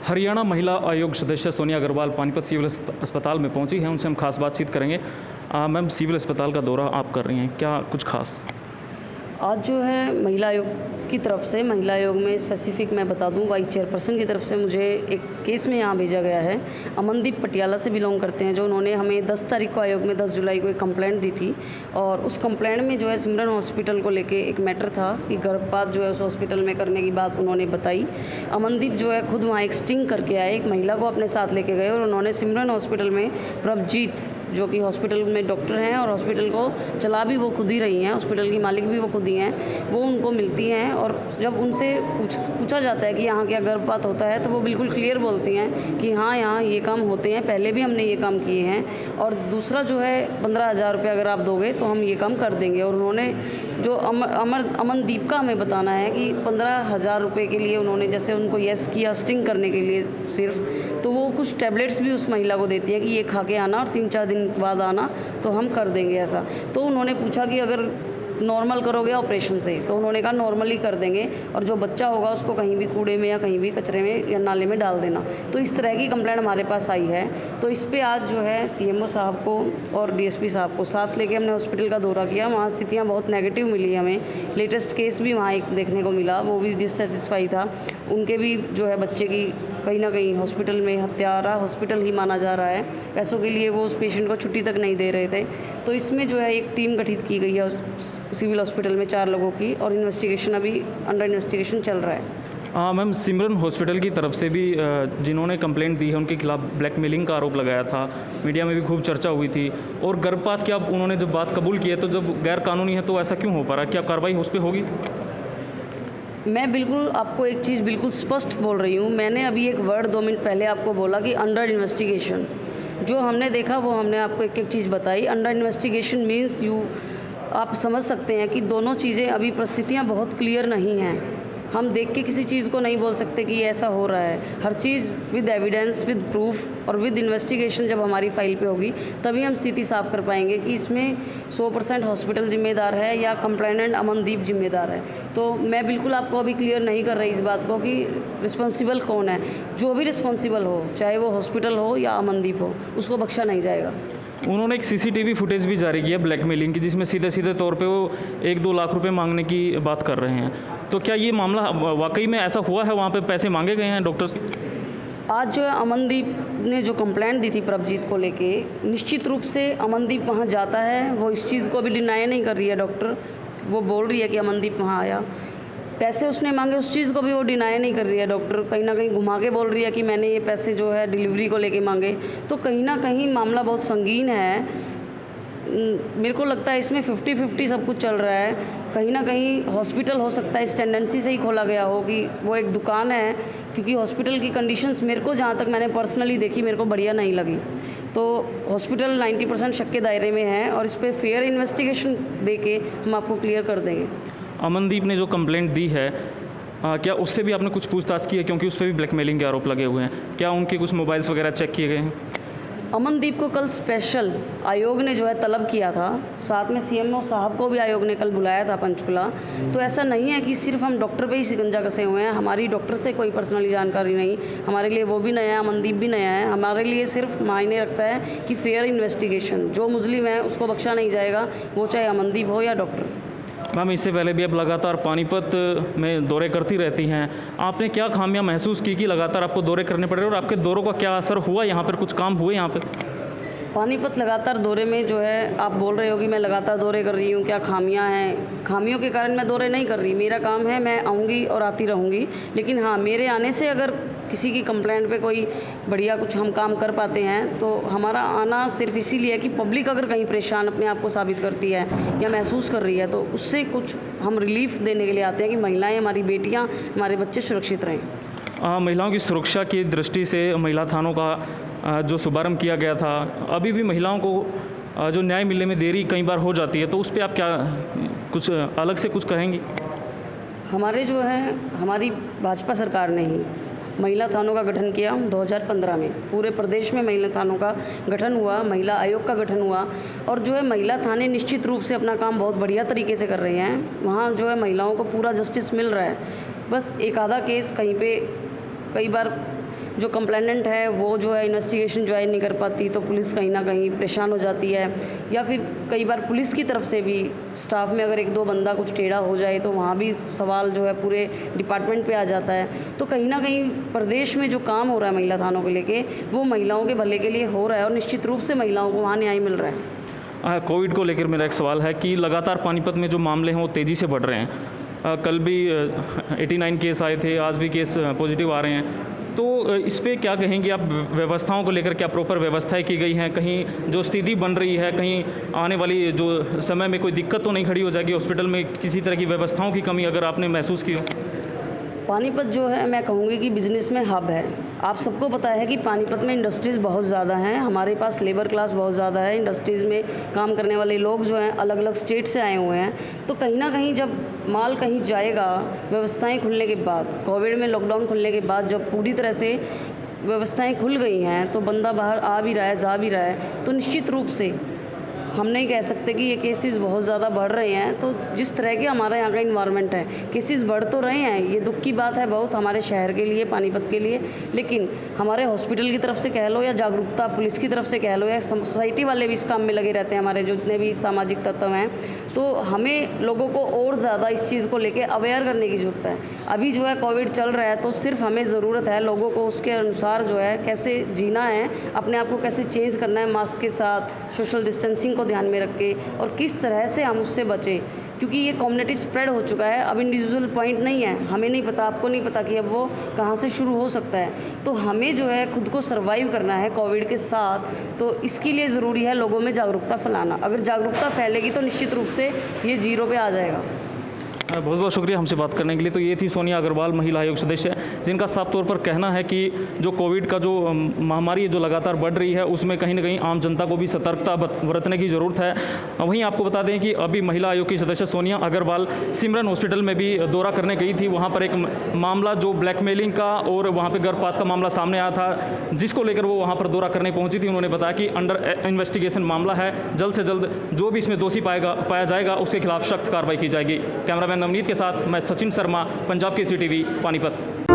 हरियाणा महिला आयोग सदस्य सोनिया अग्रवाल पानीपत सिविल अस्पताल में पहुंची हैं। उनसे हम खास बातचीत करेंगे। मैम, सिविल अस्पताल का दौरा आप कर रही हैं, क्या कुछ खास? आज जो है महिला आयोग की तरफ से, महिला आयोग में स्पेसिफिक मैं बता दूं, वाइस चेयरपर्सन की तरफ से मुझे एक केस में यहाँ भेजा गया है। अमनदीप पटियाला से बिलोंग करते हैं, जो उन्होंने हमें 10 तारीख को आयोग में 10 जुलाई को एक कंप्लेंट दी थी। और उस कंप्लेंट में जो है सिमरन हॉस्पिटल को लेके एक मैटर था कि गर्भपात जो है उस हॉस्पिटल में करने की बात उन्होंने बताई। अमनदीप जो है खुद वहाँ एक स्टिंग करके आए, एक महिला को अपने साथ लेके गए और उन्होंने सिमरन हॉस्पिटल में प्रभजीत, जो कि हॉस्पिटल में डॉक्टर हैं और हॉस्पिटल को चला भी वो खुद ही रही हैं, हॉस्पिटल की मालिक भी वो खुद ही हैं, वो उनको मिलती हैं। और जब उनसे पूछा जाता है कि यहाँ क्या गर्भपात होता है, तो वो बिल्कुल क्लियर बोलती हैं कि हाँ, यहाँ ये काम होते हैं, पहले भी हमने ये काम किए हैं, और दूसरा जो है 15,000 रुपये अगर आप दोगे तो हम ये काम कर देंगे। और उन्होंने जो अमनदीप का हमें बताना है कि 15,000 रुपये के लिए उन्होंने जैसे उनको येस किया स्टिंग करने के लिए सिर्फ, तो वो कुछ टैबलेट्स भी उस महिला को देती है कि ये खा के आना और 3-4 दिन बाद आना, तो हम कर देंगे ऐसा। तो उन्होंने पूछा कि अगर नॉर्मल करोगे ऑपरेशन से, तो उन्होंने कहा नॉर्मली कर देंगे, और जो बच्चा होगा उसको कहीं भी कूड़े में या कहीं भी कचरे में या नाले में डाल देना। तो इस तरह की कंप्लेंट हमारे पास आई है। तो इस पे आज जो है सीएमओ साहब को और डीएसपी साहब को साथ लेके हमने हॉस्पिटल का दौरा किया। वहाँ स्थितियाँ बहुत नेगेटिव मिली हमें। लेटेस्ट केस भी वहाँ एक देखने को मिला, वो भी डिससेटिस्फाई था। उनके भी जो है बच्चे की कहीं ना कहीं हॉस्पिटल में हत्यारा हॉस्पिटल ही माना जा रहा है, पैसों के लिए वो उस पेशेंट को छुट्टी तक नहीं दे रहे थे। तो इसमें जो है एक टीम गठित की गई है सिविल हॉस्पिटल में 4 लोगों की, और इन्वेस्टिगेशन अभी अंडर इन्वेस्टिगेशन चल रहा है। मैम, सिमरन हॉस्पिटल की तरफ से भी जिन्होंने कंप्लेंट दी है उनके खिलाफ ब्लैकमेलिंग का आरोप लगाया था, मीडिया में भी खूब चर्चा हुई थी। और गर्भपात की अब उन्होंने जब बात कबूल की है, तो जब गैर कानूनी है तो ऐसा क्यों हो पा रहा है? क्या कार्रवाई उस पर होगी? मैं बिल्कुल आपको एक चीज़ बिल्कुल स्पष्ट बोल रही हूँ। मैंने अभी एक वर्ड 2 मिनट पहले आपको बोला कि अंडर इन्वेस्टिगेशन। जो हमने देखा वो हमने आपको एक एक चीज़ बताई। अंडर इन्वेस्टिगेशन मीन्स आप समझ सकते हैं कि दोनों चीज़ें अभी परिस्थितियाँ बहुत क्लियर नहीं हैं। हम देख के किसी चीज़ को नहीं बोल सकते कि ये ऐसा हो रहा है। हर चीज़ विद एविडेंस, विद प्रूफ और विद इन्वेस्टिगेशन जब हमारी फाइल पे होगी, तभी हम स्थिति साफ कर पाएंगे कि इसमें 100% हॉस्पिटल जिम्मेदार है या कंप्लेनेंट अमनदीप जिम्मेदार है। तो मैं बिल्कुल आपको अभी क्लियर नहीं कर रही इस बात को कि रिस्पॉन्सिबल कौन है। जो भी रिस्पॉन्सिबल हो, चाहे वो हॉस्पिटल हो या अमनदीप हो, उसको बख्शा नहीं जाएगा। उन्होंने एक सीसीटीवी फुटेज भी जारी किया ब्लैकमेलिंग की, जिसमें सीधे सीधे तौर पे वो 1-2 लाख रुपए मांगने की बात कर रहे हैं। तो क्या ये मामला वाकई में ऐसा हुआ है? वहाँ पे पैसे मांगे गए हैं डॉक्टर्स? आज जो है अमनदीप ने जो कंप्लेंट दी थी प्रभजीत को लेके, निश्चित रूप से अमनदीप वहाँ जाता है। वो इस चीज़ को अभी डिनाई नहीं कर रही है डॉक्टर, वो बोल रही है कि अमनदीप वहाँ आया, पैसे उसने मांगे, उस चीज़ को भी वो डिनाई नहीं कर रही है डॉक्टर। कहीं ना कहीं घुमा के बोल रही है कि मैंने ये पैसे जो है डिलीवरी को लेके मांगे। तो कहीं ना कहीं मामला बहुत संगीन है। मेरे को लगता है इसमें 50-50 सब कुछ चल रहा है। कहीं ना कहीं हॉस्पिटल हो सकता है इस टेंडेंसी से ही खोला गया हो कि वो एक दुकान है, क्योंकि हॉस्पिटल की कंडीशंस मेरे को जहाँ तक मैंने पर्सनली देखी, मेरे को बढ़िया नहीं लगी। तो हॉस्पिटल 90% शक के दायरे में है, और इस पर फेयर इन्वेस्टिगेशन दे के हम आपको क्लियर कर देंगे। अमनदीप ने जो कंप्लेंट दी है, क्या उससे भी आपने कुछ पूछताछ की है? क्योंकि उस पर भी ब्लैकमेलिंग के आरोप लगे हुए हैं। क्या उनके कुछ मोबाइल्स वगैरह चेक किए गए हैं? अमनदीप को कल स्पेशल आयोग ने जो है तलब किया था, साथ में सीएमओ साहब को भी आयोग ने कल बुलाया था पंचकुला। तो ऐसा नहीं है कि सिर्फ हम डॉक्टर पे ही शिकंजा कसे हुए हैं। हमारी डॉक्टर से कोई पर्सनली जानकारी नहीं, हमारे लिए वो भी नया है, अमनदीप भी नया है। हमारे लिए सिर्फ मायने रखता है कि फेयर इन्वेस्टिगेशन, जो मुजलिम है उसको बख्शा नहीं जाएगा, वो चाहे अमनदीप हो या डॉक्टर। मैम, इससे पहले भी आप लगातार पानीपत में दौरे करती रहती हैं। आपने क्या खामियां महसूस की कि लगातार आपको दौरे करने पड़ रहे हैं, और आपके दौरों का क्या असर हुआ? यहाँ पर कुछ काम हुए यहाँ पर? पानीपत लगातार दौरे में जो है, आप बोल रहे हो कि मैं लगातार दौरे कर रही हूँ, क्या खामियां हैं? खामियों के कारण मैं दौरे नहीं कर रही। मेरा काम है, मैं आऊँगी और आती रहूँगी। लेकिन हाँ, मेरे आने से अगर किसी की कंप्लेंट पे कोई बढ़िया कुछ हम काम कर पाते हैं, तो हमारा आना सिर्फ इसीलिए है कि पब्लिक अगर कहीं परेशान अपने आप को साबित करती है या महसूस कर रही है, तो उससे कुछ हम रिलीफ देने के लिए आते हैं कि महिलाएँ, हमारी बेटियाँ, हमारे बच्चे सुरक्षित रहें। महिलाओं की सुरक्षा की दृष्टि से महिला थानों का जो शुभारंभ किया गया था, अभी भी महिलाओं को जो न्याय मिलने में देरी कई बार हो जाती है, तो उस पर आप क्या कुछ अलग से कुछ कहेंगी? हमारे जो है, हमारी भाजपा सरकार ने ही महिला थानों का गठन किया 2015 में। पूरे प्रदेश में महिला थानों का गठन हुआ, महिला आयोग का गठन हुआ, और जो है महिला थाने निश्चित रूप से अपना काम बहुत बढ़िया तरीके से कर रहे हैं। वहाँ जो है महिलाओं को पूरा जस्टिस मिल रहा है। बस एक आधा केस कहीं पे कई बार जो कंप्लेनेंट है वो जो है इन्वेस्टिगेशन ज्वाइन नहीं कर पाती, तो पुलिस कहीं ना कहीं परेशान हो जाती है। या फिर कई बार पुलिस की तरफ से भी स्टाफ में अगर एक दो बंदा कुछ टेढ़ा हो जाए तो वहाँ भी सवाल जो है पूरे डिपार्टमेंट पे आ जाता है। तो कहीं ना कहीं प्रदेश में जो काम हो रहा है महिला थानों को लेके, वो महिलाओं के भले के लिए हो रहा है और निश्चित रूप से महिलाओं को वहाँ न्याय मिल रहा है। कोविड को लेकर मेरा एक सवाल है कि लगातार पानीपत में जो मामले हैं वो तेज़ी से बढ़ रहे हैं। कल भी 89 केस आए थे, आज भी केस पॉजिटिव आ रहे हैं। तो इस पे क्या कहेंगे आप? व्यवस्थाओं को लेकर क्या प्रॉपर व्यवस्थाएं की गई हैं? कहीं जो स्थिति बन रही है, कहीं आने वाली जो समय में कोई दिक्कत तो नहीं खड़ी हो जाएगी हॉस्पिटल में? किसी तरह की व्यवस्थाओं की कमी अगर आपने महसूस की हो? पानीपत जो है मैं कहूँगी कि बिज़नेस में हब है। आप सबको पता है कि पानीपत में इंडस्ट्रीज़ बहुत ज़्यादा हैं, हमारे पास लेबर क्लास बहुत ज़्यादा है, इंडस्ट्रीज़ में काम करने वाले लोग जो हैं अलग अलग स्टेट से आए हुए हैं। तो कहीं ना कहीं जब माल कहीं जाएगा, व्यवस्थाएं खुलने के बाद, कोविड में लॉकडाउन खुलने के बाद जब पूरी तरह से व्यवस्थाएं खुल गई हैं तो बंदा बाहर आ भी रहा है, जा भी रहा है, तो निश्चित रूप से हम नहीं कह सकते कि ये केसेस बहुत ज़्यादा बढ़ रहे हैं। तो जिस तरह के हमारा यहाँ का इन्वायरमेंट है, केसेस बढ़ तो रहे हैं, ये दुख की बात है बहुत हमारे शहर के लिए, पानीपत के लिए। लेकिन हमारे हॉस्पिटल की तरफ से कह लो या जागरूकता पुलिस की तरफ से कह लो या सोसाइटी वाले भी इस काम में लगे रहते हैं, हमारे जो जितने भी सामाजिक तत्व हैं, तो हमें लोगों को और ज़्यादा इस चीज़ को लेकर अवेयर करने की ज़रूरत है। अभी जो है कोविड चल रहा है तो सिर्फ हमें ज़रूरत है लोगों को उसके अनुसार जो है कैसे जीना है, अपने आप को कैसे चेंज करना है, मास्क के साथ, सोशल डिस्टेंसिंग को ध्यान में रख के, और किस तरह से हम उससे बचें, क्योंकि ये कम्युनिटी स्प्रेड हो चुका है। अब इंडिविजुअल पॉइंट नहीं है, हमें नहीं पता, आपको नहीं पता कि अब वो कहाँ से शुरू हो सकता है। तो हमें जो है खुद को सर्वाइव करना है कोविड के साथ, तो इसके लिए ज़रूरी है लोगों में जागरूकता फैलाना। अगर जागरूकता फैलेगी तो निश्चित रूप से ये जीरो पे आ जाएगा। बहुत बहुत शुक्रिया हमसे बात करने के लिए। तो ये थी सोनिया अग्रवाल, महिला आयोग सदस्य, जिनका साफ तौर पर कहना है कि जो कोविड का जो महामारी जो लगातार बढ़ रही है उसमें कहीं ना कहीं आम जनता को भी सतर्कता बरतने की ज़रूरत है। वहीं आपको बता दें कि अभी महिला आयोग की सदस्य सोनिया अग्रवाल सिमरन हॉस्पिटल में भी दौरा करने गई थी। वहाँ पर एक मामला जो ब्लैकमेलिंग का और वहाँ पर गर्भपात का मामला सामने आया था, जिसको लेकर वो वहाँ पर दौरा करने पहुँची थी। उन्होंने बताया कि अंडर इन्वेस्टिगेशन मामला है, जल्द से जल्द जो भी इसमें दोषी पाया जाएगा उसके खिलाफ सख्त कार्रवाई की जाएगी। कैमरामैन नवनीत के साथ मैं सचिन शर्मा, पंजाब केसरी टीवी, पानीपत।